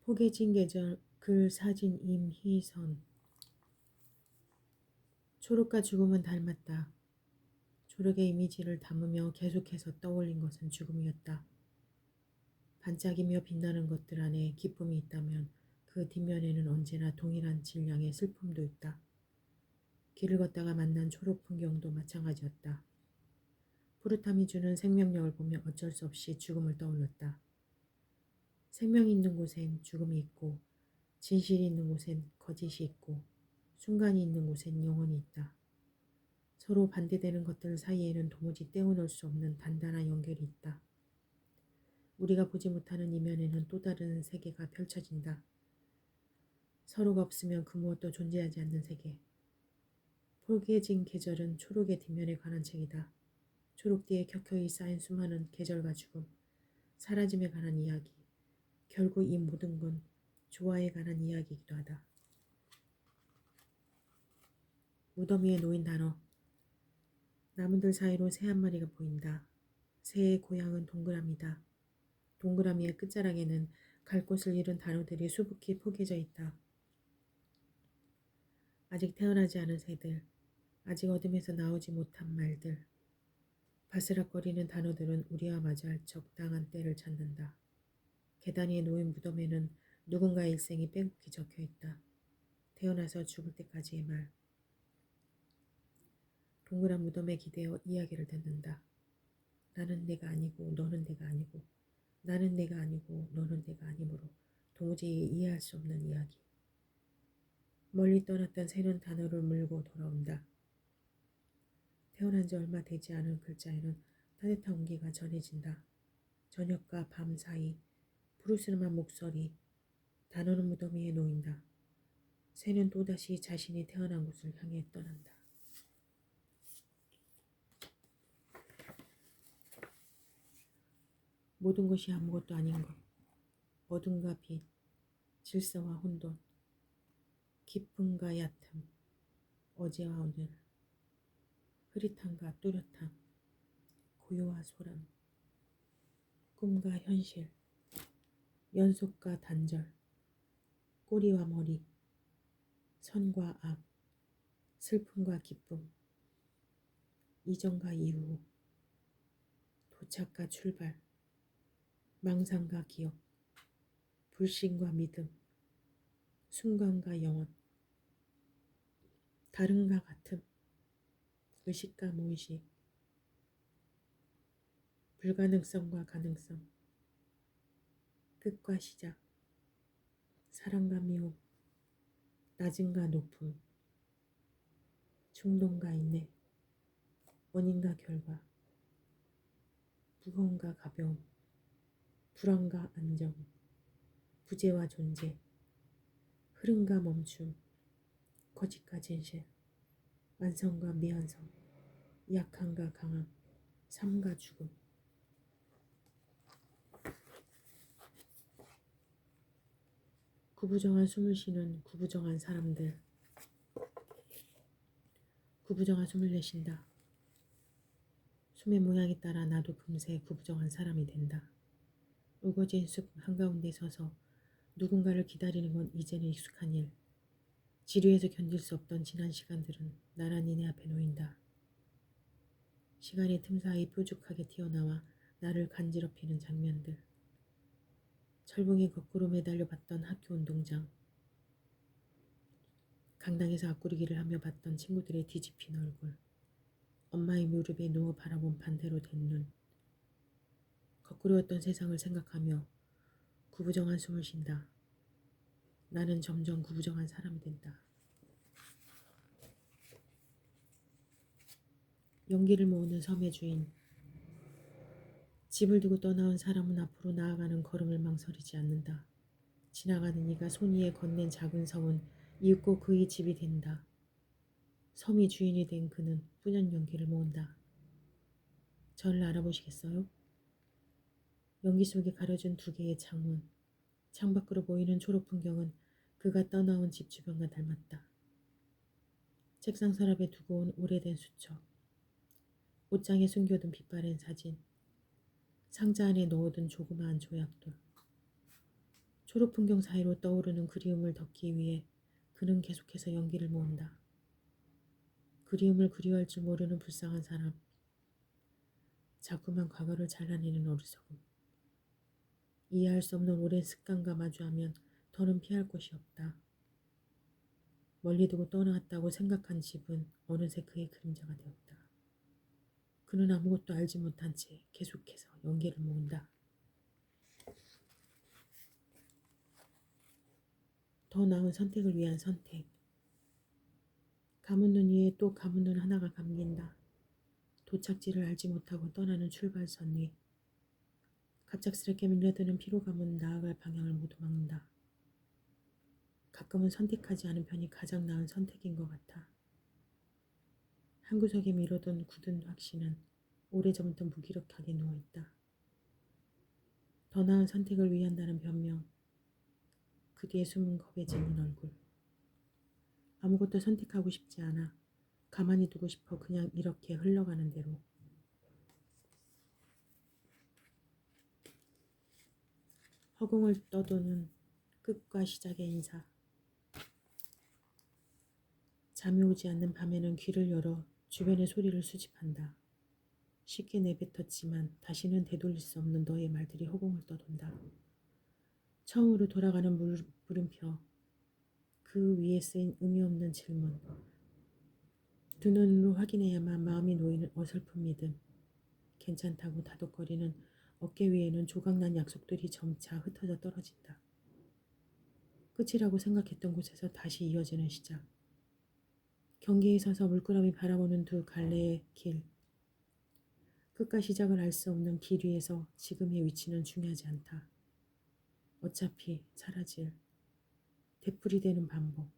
포개진 계절 글 사진 임희선. 초록과 죽음은 닮았다. 초록의 이미지를 담으며 계속해서 떠올린 것은 죽음이었다. 반짝이며 빛나는 것들 안에 기쁨이 있다면 그 뒷면에는 언제나 동일한 질량의 슬픔도 있다. 길을 걷다가 만난 초록 풍경도 마찬가지였다. 푸릇함이 주는 생명력을 보며 어쩔 수 없이 죽음을 떠올렸다. 생명이 있는 곳엔 죽음이 있고, 진실이 있는 곳엔 거짓이 있고, 순간이 있는 곳엔 영혼이 있다. 서로 반대되는 것들 사이에는 도무지 떼어놓을 수 없는 단단한 연결이 있다. 우리가 보지 못하는 이면에는 또 다른 세계가 펼쳐진다. 서로가 없으면 그 무엇도 존재하지 않는 세계. 포개진 계절은 초록의 뒷면에 관한 책이다. 초록 뒤에 켜켜이 쌓인 수많은 계절과 죽음, 사라짐에 관한 이야기. 결국 이 모든 건 조화에 관한 이야기이기도 하다. 무덤 위에 놓인 단어. 나무들 사이로 새 한 마리가 보인다. 새의 고향은 동그라미다. 동그라미의 끝자락에는 갈 곳을 잃은 단어들이 수북히 포개져 있다. 아직 태어나지 않은 새들, 아직 어둠에서 나오지 못한 말들. 바스락거리는 단어들은 우리와 마주할 적당한 때를 찾는다. 계단 위에 놓인 무덤에는 누군가의 일생이 빼곡히 적혀 있다. 태어나서 죽을 때까지의 말. 동그란 무덤에 기대어 이야기를 듣는다. 나는 내가 아니고 너는 내가 아니고, 나는 내가 아니고 너는 내가 아니므로 도무지 이해할 수 없는 이야기. 멀리 떠났던 새는 단어를 물고 돌아온다. 태어난 지 얼마 되지 않은 글자에는 따뜻한 온기가 전해진다. 저녁과 밤 사이 푸르스름한 목소리. 단어는 무덤 위에 놓인다. 새는 또다시 자신이 태어난 곳을 향해 떠난다. 모든 것이 아무것도 아닌 것. 어둠과 빛, 질서와 혼돈, 기쁨과 얕음, 어제와 오늘, 흐릿함과 뚜렷함, 고요와 소람, 꿈과 현실, 연속과 단절, 꼬리와 머리, 선과 악, 슬픔과 기쁨, 이전과 이후, 도착과 출발, 망상과 기억, 불신과 믿음, 순간과 영원, 다름과 같음, 의식과 무의식, 불가능성과 가능성, 끝과 시작, 사랑과 미움, 낮음과 높음, 충동과 인내, 원인과 결과, 무거움과 가벼움, 불안과 안정, 부재와 존재, 흐름과 멈춤, 거짓과 진실, 완성과 미완성, 약함과 강함, 삶과 죽음. 구부정한 숨을 쉬는 구부정한 사람들. 구부정한 숨을 내쉰다. 숨의 모양에 따라 나도 금세 구부정한 사람이 된다. 우거진 숲 한가운데 서서 누군가를 기다리는 건 이제는 익숙한 일. 지루해서 견딜 수 없던 지난 시간들은 나란히 내 앞에 놓인다. 시간의 틈 사이 뾰족하게 튀어나와 나를 간지럽히는 장면들. 철봉에 거꾸로 매달려 봤던 학교 운동장. 강당에서 앞구르기를 하며 봤던 친구들의 뒤집힌 얼굴. 엄마의 무릎에 누워 바라본 반대로 된 눈. 거꾸로였던 세상을 생각하며 구부정한 숨을 쉰다. 나는 점점 구부정한 사람이 된다. 용기를 모으는 섬의 주인. 집을 두고 떠나온 사람은 앞으로 나아가는 걸음을 망설이지 않는다. 지나가는 이가 손 위에 건넨 작은 섬은 이윽고 그의 집이 된다. 섬이 주인이 된 그는 뿌연 용기를 모은다. 저를 알아보시겠어요? 연기 속에 가려진 두 개의 창문. 창밖으로 보이는 초록 풍경은 그가 떠나온 집 주변과 닮았다. 책상 서랍에 두고 온 오래된 수첩. 옷장에 숨겨둔 빛바랜 사진. 상자 안에 넣어둔 조그마한 조약돌. 초록 풍경 사이로 떠오르는 그리움을 덮기 위해 그는 계속해서 연기를 모은다. 그리움을 그리워할 줄 모르는 불쌍한 사람. 자꾸만 과거를 잘라내는 어리석음. 이해할 수 없는 오랜 습관과 마주하면 더는 피할 곳이 없다. 멀리 두고 떠나왔다고 생각한 집은 어느새 그의 그림자가 되었다. 그는 아무것도 알지 못한 채 계속해서 연기를 모은다. 더 나은 선택을 위한 선택. 감은 눈 위에 또 감은 눈 하나가 감긴다. 도착지를 알지 못하고 떠나는 출발선 위. 갑작스럽게 밀려드는 피로감은 나아갈 방향을 모두 막는다. 가끔은 선택하지 않은 편이 가장 나은 선택인 것 같아. 한 구석에 미뤄둔 굳은 확신은 오래전부터 무기력하게 누워있다. 더 나은 선택을 위한다는 변명. 그 뒤에 숨은 겁에 질린 얼굴. 아무것도 선택하고 싶지 않아. 가만히 두고 싶어. 그냥 이렇게 흘러가는 대로. 허공을 떠도는 끝과 시작의 인사. 잠이 오지 않는 밤에는 귀를 열어 주변의 소리를 수집한다. 쉽게 내뱉었지만 다시는 되돌릴 수 없는 너의 말들이 허공을 떠돈다. 처음으로 돌아가는 물음표. 그 위에 쓰인 의미 없는 질문. 두 눈으로 확인해야만 마음이 놓이는 어설픈 믿음. 괜찮다고 다독거리는 어깨 위에는 조각난 약속들이 점차 흩어져 떨어진다. 끝이라고 생각했던 곳에서 다시 이어지는 시작. 경계에 서서 물끄러미 바라보는 두 갈래의 길. 끝과 시작을 알 수 없는 길 위에서 지금의 위치는 중요하지 않다. 어차피 사라질. 되풀이되는 반복.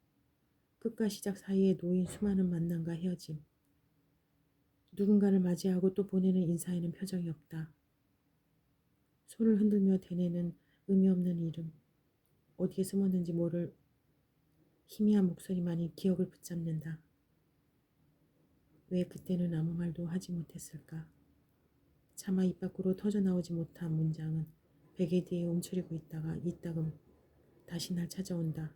끝과 시작 사이에 놓인 수많은 만남과 헤어짐. 누군가를 맞이하고 또 보내는 인사에는 표정이 없다. 손을 흔들며 되뇌는 의미 없는 이름. 어디에 숨었는지 모를 희미한 목소리만이 기억을 붙잡는다. 왜 그때는 아무 말도 하지 못했을까? 차마 입 밖으로 터져나오지 못한 문장은 베개 뒤에 움츠리고 있다가 이따금 다시 날 찾아온다.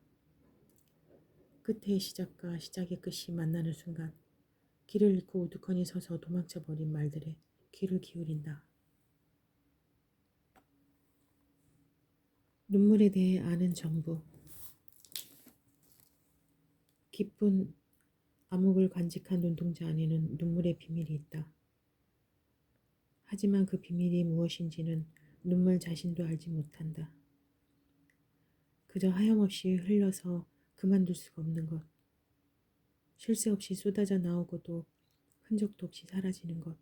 끝의 시작과 시작의 끝이 만나는 순간 길을 잃고 우두커니 서서 도망쳐버린 말들에 귀를 기울인다. 눈물에 대해 아는 전부. 깊은 암흑을 간직한 눈동자 안에는 눈물의 비밀이 있다. 하지만 그 비밀이 무엇인지는 눈물 자신도 알지 못한다. 그저 하염없이 흘러서 그만둘 수가 없는 것. 쉴 새 없이 쏟아져 나오고도 흔적도 없이 사라지는 것.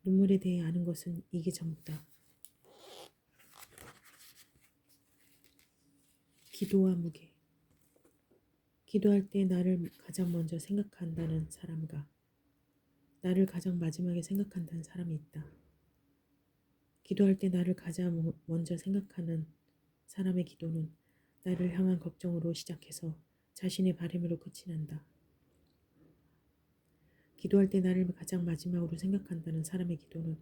눈물에 대해 아는 것은 이게 전부다. 기도와 무게. 기도할 때 나를 가장 먼저 생각한다는 사람과 나를 가장 마지막에 생각한다는 사람이 있다. 기도할 때 나를 가장 먼저 생각하는 사람의 기도는 나를 향한 걱정으로 시작해서 자신의 바람으로 끝이 난다. 기도할 때 나를 가장 마지막으로 생각한다는 사람의 기도는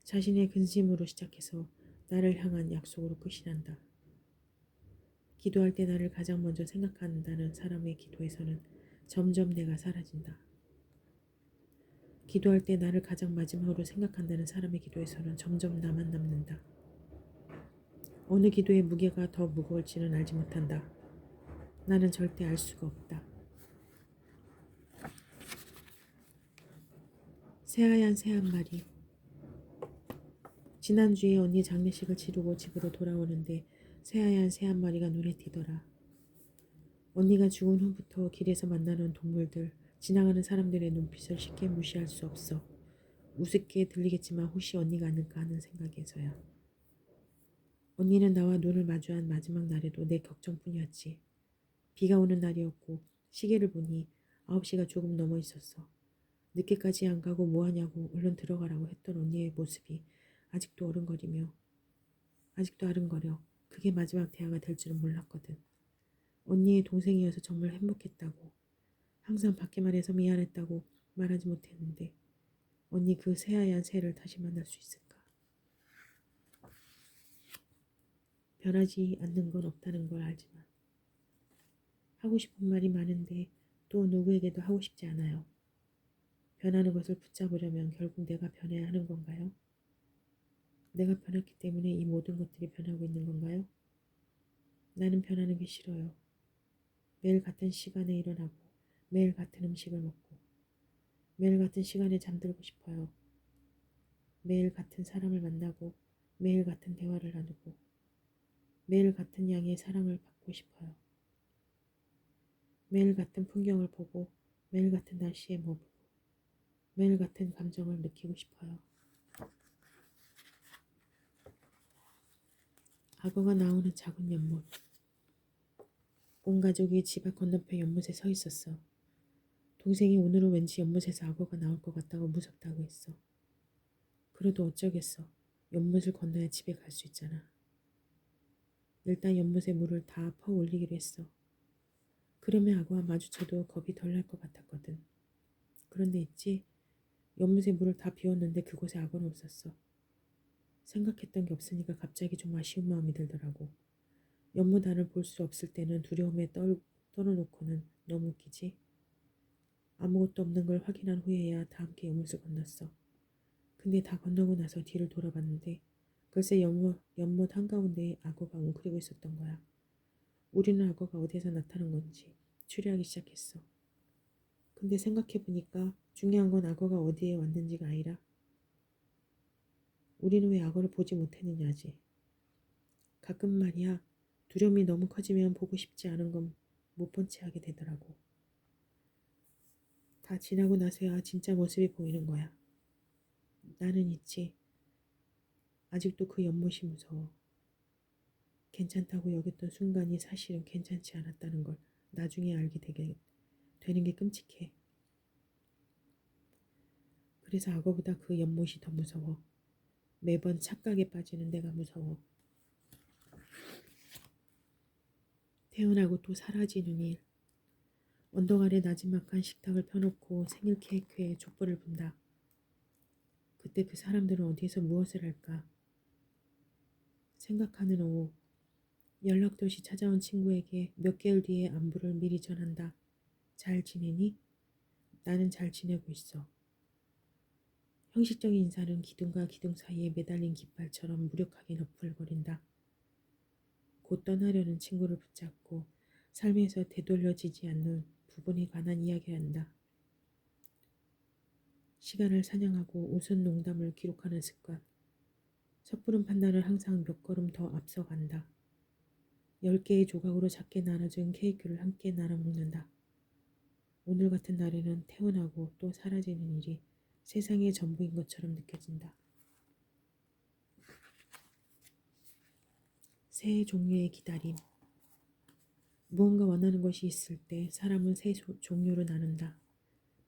자신의 근심으로 시작해서 나를 향한 약속으로 끝이 난다. 기도할 때 나를 가장 먼저 생각한다는 사람의 기도에서는 점점 내가 사라진다. 기도할 때 나를 가장 마지막으로 생각한다는 사람의 기도에서는 점점 나만 남는다. 어느 기도의 무게가 더 무거울지는 알지 못한다. 나는 절대 알 수가 없다. 새하얀 새 한 마리. 지난주에 언니 장례식을 치르고 집으로 돌아오는데 새하얀 새 한 마리가 눈에 띄더라. 언니가 죽은 후부터 길에서 만나는 동물들, 지나가는 사람들의 눈빛을 쉽게 무시할 수 없어. 우습게 들리겠지만 혹시 언니가 아닐까 하는 생각에서야. 언니는 나와 눈을 마주한 마지막 날에도 내 걱정뿐이었지. 비가 오는 날이었고 시계를 보니 9시가 조금 넘어 있었어. 늦게까지 안 가고 뭐하냐고 얼른 들어가라고 했던 언니의 모습이 아직도 아른거려. 그게 마지막 대화가 될 줄은 몰랐거든. 언니의 동생이어서 정말 행복했다고. 항상 밖에만 해서 미안했다고 말하지 못했는데 언니 그 새하얀 새를 다시 만날 수 있을까? 변하지 않는 건 없다는 걸 알지만 하고 싶은 말이 많은데 또 누구에게도 하고 싶지 않아요. 변하는 것을 붙잡으려면 결국 내가 변해야 하는 건가요? 내가 변했기 때문에 이 모든 것들이 변하고 있는 건가요? 나는 변하는 게 싫어요. 매일 같은 시간에 일어나고 매일 같은 음식을 먹고 매일 같은 시간에 잠들고 싶어요. 매일 같은 사람을 만나고 매일 같은 대화를 나누고 매일 같은 양의 사랑을 받고 싶어요. 매일 같은 풍경을 보고 매일 같은 날씨에 머물고 매일 같은 감정을 느끼고 싶어요. 악어가 나오는 작은 연못. 온 가족이 집 앞 건너편 연못에 서 있었어. 동생이 오늘은 왠지 연못에서 악어가 나올 것 같다고 무섭다고 했어. 그래도 어쩌겠어. 연못을 건너야 집에 갈 수 있잖아. 일단 연못에 물을 다 퍼 올리기로 했어. 그러면 악어와 마주쳐도 겁이 덜 날 것 같았거든. 그런데 있지, 연못에 물을 다 비웠는데 그곳에 악어는 없었어. 생각했던 게 없으니까 갑자기 좀 아쉬운 마음이 들더라고. 연못 안을 볼 수 없을 때는 두려움에 떨어놓고는 너무 웃기지. 아무것도 없는 걸 확인한 후에야 다 함께 연못을 건넜어. 근데 다 건너고 나서 뒤를 돌아봤는데 글쎄 연못 한가운데에 악어가 웅크리고 있었던 거야. 우리는 악어가 어디에서 나타난 건지 추리하기 시작했어. 근데 생각해보니까 중요한 건 악어가 어디에 왔는지가 아니라 우리는 왜 악어를 보지 못했느냐지. 가끔 말이야, 두려움이 너무 커지면 보고 싶지 않은 건 못 본 채 하게 되더라고. 다 지나고 나서야 진짜 모습이 보이는 거야. 나는 있지. 아직도 그 연못이 무서워. 괜찮다고 여겼던 순간이 사실은 괜찮지 않았다는 걸 나중에 알게 되는 게 끔찍해. 그래서 악어보다 그 연못이 더 무서워. 매번 착각에 빠지는 내가 무서워. 태어나고 또 사라지는 일. 언덕 아래 나지막한 식탁을 펴놓고 생일 케이크에 촛불을 분다. 그때 그 사람들은 어디에서 무엇을 할까? 생각하는 오후. 연락도 없이 찾아온 친구에게 몇 개월 뒤에 안부를 미리 전한다. 잘 지내니? 나는 잘 지내고 있어. 형식적인 인사는 기둥과 기둥 사이에 매달린 깃발처럼 무력하게 너풀거린다. 곧 떠나려는 친구를 붙잡고 삶에서 되돌려지지 않는 부분에 관한 이야기를 한다. 시간을 사냥하고 웃은 농담을 기록하는 습관. 섣부른 판단을 항상 몇 걸음 더 앞서간다. 10개의 조각으로 작게 나눠진 케이크를 함께 나눠 먹는다. 오늘 같은 날에는 태어나고 또 사라지는 일이 세상의 전부인 것처럼 느껴진다. 새 종류의 기다림. 무언가 원하는 것이 있을 때 사람은 새 종류로 나눈다.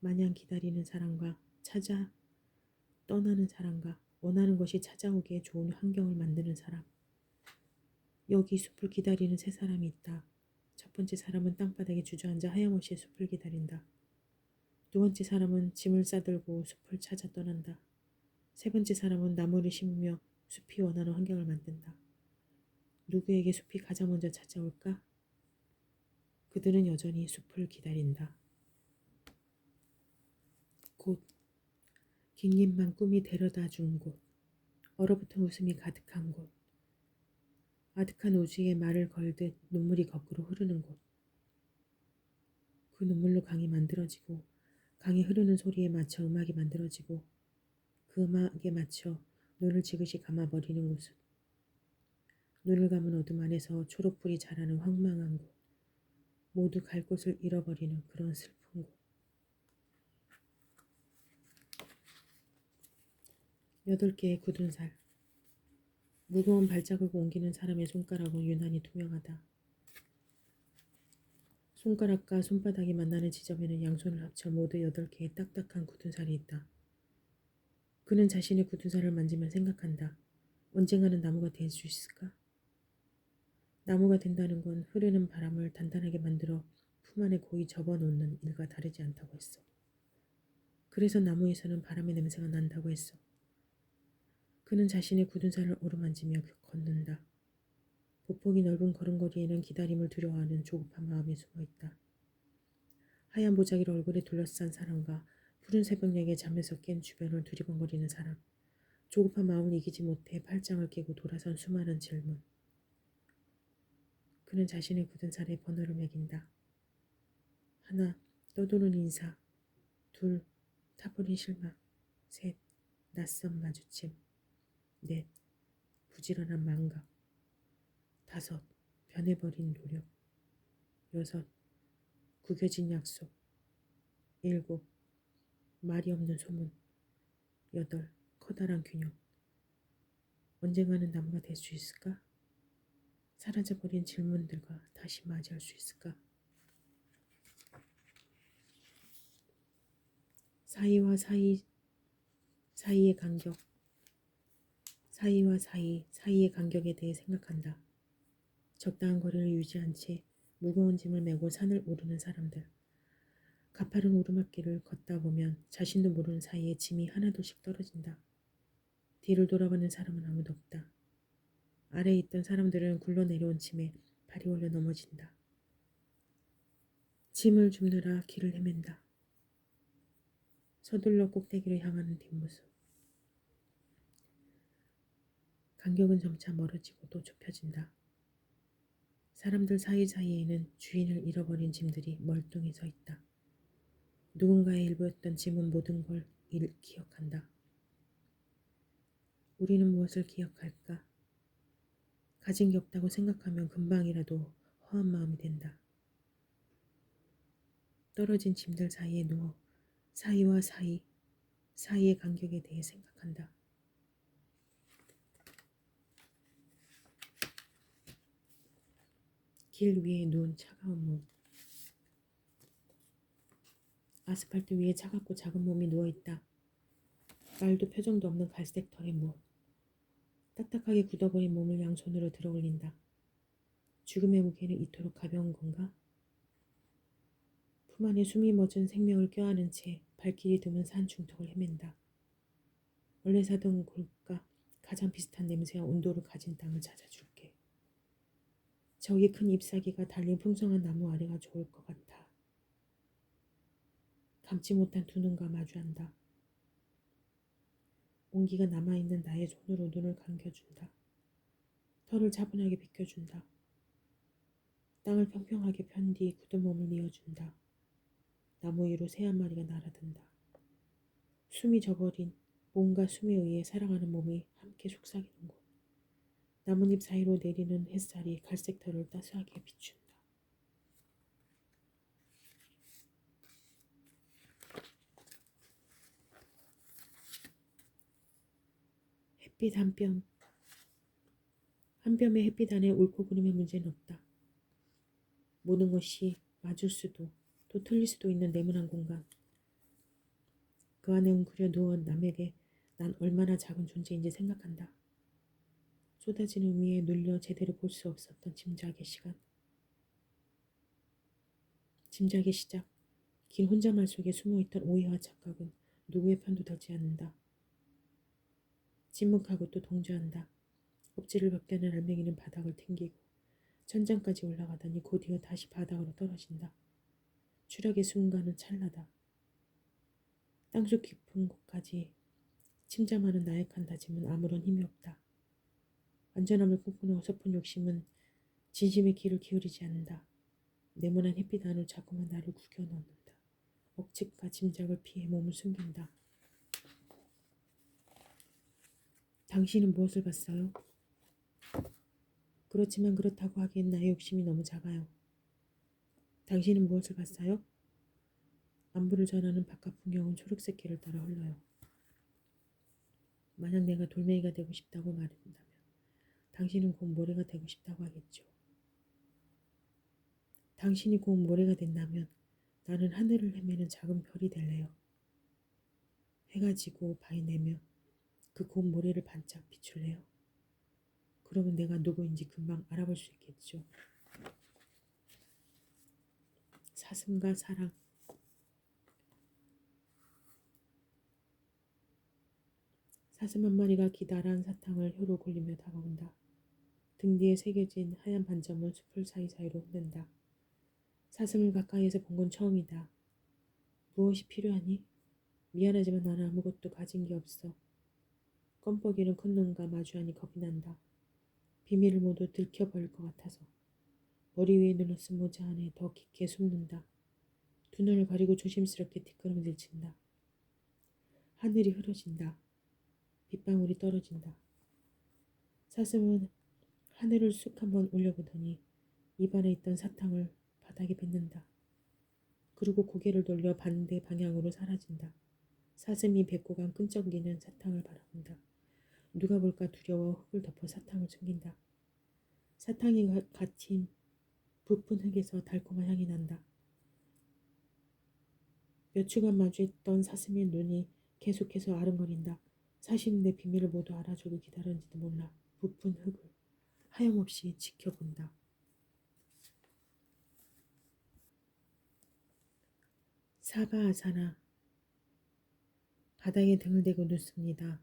마냥 기다리는 사람과 떠나는 사람과 원하는 것이 찾아오기에 좋은 환경을 만드는 사람. 여기 숲을 기다리는 세 사람이 있다. 첫 번째 사람은 땅바닥에 주저앉아 하염없이 숲을 기다린다. 두 번째 사람은 짐을 싸들고 숲을 찾아 떠난다. 세 번째 사람은 나무를 심으며 숲이 원하는 환경을 만든다. 누구에게 숲이 가장 먼저 찾아올까? 그들은 여전히 숲을 기다린다. 곳. 긴긴만 꿈이 데려다 준 곳. 얼어붙은 웃음이 가득한 곳. 아득한 오지에 말을 걸듯 눈물이 거꾸로 흐르는 곳. 그 눈물로 강이 만들어지고 강이 흐르는 소리에 맞춰 음악이 만들어지고 그 음악에 맞춰 눈을 지그시 감아버리는 곳. 눈을 감은 어둠 안에서 초록불이 자라는 황망한 곳. 모두 갈 곳을 잃어버리는 그런 슬픈 곳. 8개의 굳은 살. 무거운 발자국을 옮기는 사람의 손가락은 유난히 투명하다. 손가락과 손바닥이 만나는 지점에는 양손을 합쳐 모두 8개의 딱딱한 굳은 살이 있다. 그는 자신의 굳은 살을 만지며 생각한다. 언젠가는 나무가 될 수 있을까? 나무가 된다는 건 흐르는 바람을 단단하게 만들어 품 안에 고이 접어놓는 일과 다르지 않다고 했어. 그래서 나무에서는 바람의 냄새가 난다고 했어. 그는 자신의 굳은 살을 어루만지며 걷는다. 보폭이 넓은 걸음걸이에는 기다림을 두려워하는 조급한 마음이 숨어있다. 하얀 보자기를 얼굴에 둘러싼 사람과 푸른 새벽녘에 잠에서 깬 주변을 두리번거리는 사람. 조급한 마음을 이기지 못해 팔짱을 끼고 돌아선 수많은 질문. 그는 자신의 굳은 살에 번호를 매긴다. 하나, 떠도는 인사. 둘, 타버린 실망. 셋, 낯선 마주침. 넷, 부지런한 망각. 다섯, 변해버린 노력. 여섯, 구겨진 약속. 일곱, 말이 없는 소문. 여덟, 커다란 균형. 언젠가는 나무가 될 수 있을까? 사라져버린 질문들과 다시 맞이할 수 있을까? 사이와 사이의 간격. 사이와 사이의 간격에 대해 생각한다. 적당한 거리를 유지한 채 무거운 짐을 메고 산을 오르는 사람들. 가파른 오르막길을 걷다 보면 자신도 모르는 사이에 짐이 하나둘씩 떨어진다. 뒤를 돌아보는 사람은 아무도 없다. 아래에 있던 사람들은 굴러내려온 짐에 발이 올려 넘어진다. 짐을 줍느라 길을 헤맨다. 서둘러 꼭대기를 향하는 뒷모습. 간격은 점차 멀어지고 또 좁혀진다. 사람들 사이사이에는 주인을 잃어버린 짐들이 멀뚱히 서 있다. 누군가의 일부였던 짐은 모든 걸 기억한다. 우리는 무엇을 기억할까? 가진 게 없다고 생각하면 금방이라도 허한 마음이 된다. 떨어진 짐들 사이에 누워 사이와 사이의 간격에 대해 생각한다. 길 위에 누운 차가운 몸. 아스팔트 위에 차갑고 작은 몸이 누워있다. 말도 표정도 없는 갈색 털의 몸. 딱딱하게 굳어버린 몸을 양손으로 들어 올린다. 죽음의 무게는 이토록 가벼운 건가? 품 안에 숨이 멎은 생명을 껴안은 채 발길이 드문 산 중턱을 헤맨다. 원래 사던 곳과 가장 비슷한 냄새와 온도를 가진 땅을 찾아줄게. 저기 큰 잎사귀가 달린 풍성한 나무 아래가 좋을 것 같아. 감지 못한 두 눈과 마주한다. 온기가 남아있는 나의 손으로 눈을 감겨준다. 털을 차분하게 빗겨준다. 땅을 평평하게 편 뒤 굳은 몸을 뉘어준다. 나무 위로 새 한 마리가 날아든다. 숨이 져버린 몸과 숨에 의해 살아가는 몸이 함께 속삭이는 곳. 나뭇잎 사이로 내리는 햇살이 갈색 털을 따스하게 비춘다. 햇빛 한 뼘. 한 뼘의 햇빛 안에 옳고 그름의 문제는 없다. 모든 것이 맞을 수도 또 틀릴 수도 있는 네모난 공간. 그 안에 웅크려 누워 남에게 난 얼마나 작은 존재인지 생각한다. 쏟아지는 위에 눌려 제대로 볼 수 없었던 짐작의 시간. 짐작의 시작. 긴 혼잣말 속에 숨어있던 오해와 착각은 누구의 편도 들지 않는다. 침묵하고 또 동조한다. 껍질을 벗겨낸 알맹이는 바닥을 튕기고 천장까지 올라가더니 곧이어 다시 바닥으로 떨어진다. 추락의 순간은 찰나다. 땅속 깊은 곳까지 침잠하는 나약한 다짐은 아무런 힘이 없다. 안전함을 꿈꾸는 어설픈 욕심은 진심의 귀를 기울이지 않는다. 네모난 햇빛 안으로 자꾸만 나를 구겨 넣는다. 억측과 짐작을 피해 몸을 숨긴다. 당신은 무엇을 봤어요? 그렇지만 그렇다고 하기엔 나의 욕심이 너무 작아요. 당신은 무엇을 봤어요? 안부를 전하는 바깥 풍경은 초록색 길을 따라 흘러요. 만약 내가 돌멩이가 되고 싶다고 말한다면 당신은 곧 모래가 되고 싶다고 하겠죠. 당신이 곧 모래가 된다면 나는 하늘을 헤매는 작은 별이 될래요. 해가 지고 밤이 내며 그 곧 모래를 반짝 비출래요. 그러면 내가 누구인지 금방 알아볼 수 있겠죠. 사슴과 사랑. 사슴 한 마리가 기다란 사탕을 혀로 굴리며 다가온다. 등 뒤에 새겨진 하얀 반점은 숲을 사이사이로 흐른다. 사슴을 가까이에서 본 건 처음이다. 무엇이 필요하니? 미안하지만 나는 아무것도 가진 게 없어. 껌뻑이는 큰 눈과 마주하니 겁이 난다. 비밀을 모두 들켜버릴 것 같아서. 머리 위에 눈을 쓴 모자 안에 더 깊게 숨는다. 두 눈을 가리고 조심스럽게 뒷걸음 들친다. 하늘이 흐려진다. 빗방울이 떨어진다. 사슴은 하늘을 쑥 한번 올려보더니 입안에 있던 사탕을 바닥에 뱉는다. 그리고 고개를 돌려 반대 방향으로 사라진다. 사슴이 뱉고 간 끈적이는 사탕을 바라본다. 누가 볼까 두려워 흙을 덮어 사탕을 숨긴다. 사탕이 갇힌 부푼 흙에서 달콤한 향이 난다. 몇 주간 마주했던 사슴의 눈이 계속해서 아른거린다. 사실은 내 비밀을 모두 알아주고 기다렸는지도 몰라. 부푼 흙을 하염없이 지켜본다. 사바아사나. 바닥에 등을 대고 눕습니다.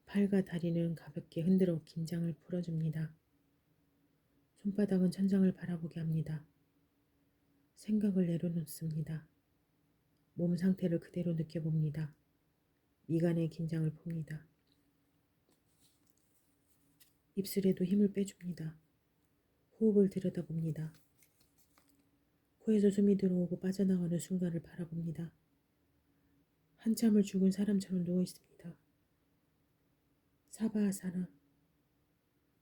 팔과 다리는 가볍게 흔들어 긴장을 풀어줍니다. 손바닥은 천장을 바라보게 합니다. 생각을 내려놓습니다. 몸 상태를 그대로 느껴봅니다. 미간의 긴장을 풉니다. 입술에도 힘을 빼줍니다. 호흡을 들여다봅니다. 코에서 숨이 들어오고 빠져나가는 순간을 바라봅니다. 한참을 죽은 사람처럼 누워있습니다. 사바아사나.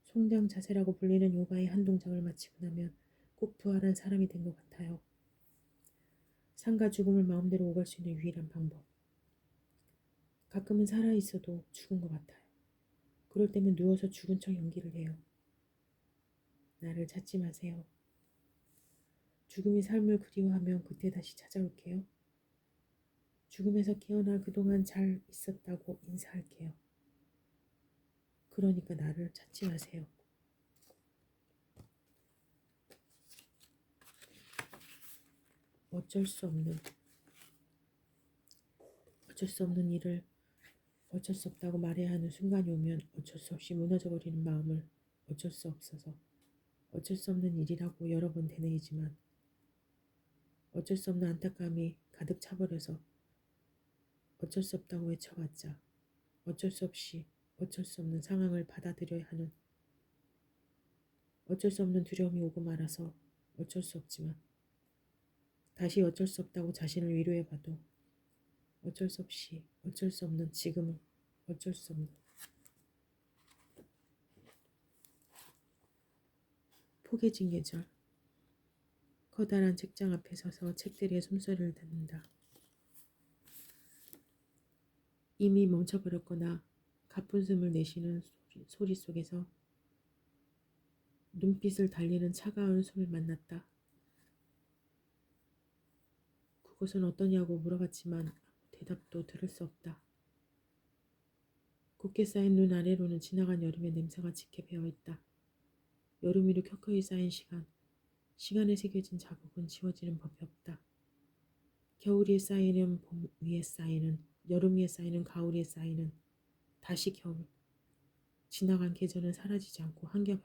송장 자세라고 불리는 요가의 한 동작을 마치고 나면 꼭 부활한 사람이 된 것 같아요. 삶과 죽음을 마음대로 오갈 수 있는 유일한 방법. 가끔은 살아있어도 죽은 것 같아요. 그럴 때면 누워서 죽은 척 연기를 해요. 나를 찾지 마세요. 죽음이 삶을 그리워하면 그때 다시 찾아올게요. 죽음에서 깨어나 그동안 잘 있었다고 인사할게요. 그러니까 나를 찾지 마세요. 어쩔 수 없는 일을 어쩔 수 없다고 말해야 하는 순간이 오면 어쩔 수 없이 무너져버리는 마음을 어쩔 수 없어서 어쩔 수 없는 일이라고 여러 번 되뇌이지만 어쩔 수 없는 안타까움이 가득 차버려서 어쩔 수 없다고 외쳐봤자 어쩔 수 없이 어쩔 수 없는 상황을 받아들여야 하는 어쩔 수 없는 두려움이 오고 말아서 어쩔 수 없지만 다시 어쩔 수 없다고 자신을 위로해봐도 어쩔 수 없이 어쩔 수 없는 지금을 어쩔 수 없는 포개진 계절. 커다란 책장 앞에 서서 책들의 숨소리를 듣는다. 이미 멈춰버렸거나 가쁜 숨을 내쉬는 소리 속에서 눈빛을 달리는 차가운 손을 만났다. 그곳은 어떠냐고 물어봤지만 아무 대답도 들을 수 없다. 곱게 쌓인 눈 아래로는 지나간 여름의 냄새가 짙게 배어있다. 여름 위로 켜켜이 쌓인 시간에 새겨진 자국은 지워지는 법이 없다. 겨울 위에 쌓이는 봄 위에 쌓이는 여름 위에 쌓이는 가을 위에 쌓이는 다시 겨울. 지나간 계절은 사라지지 않고 한겹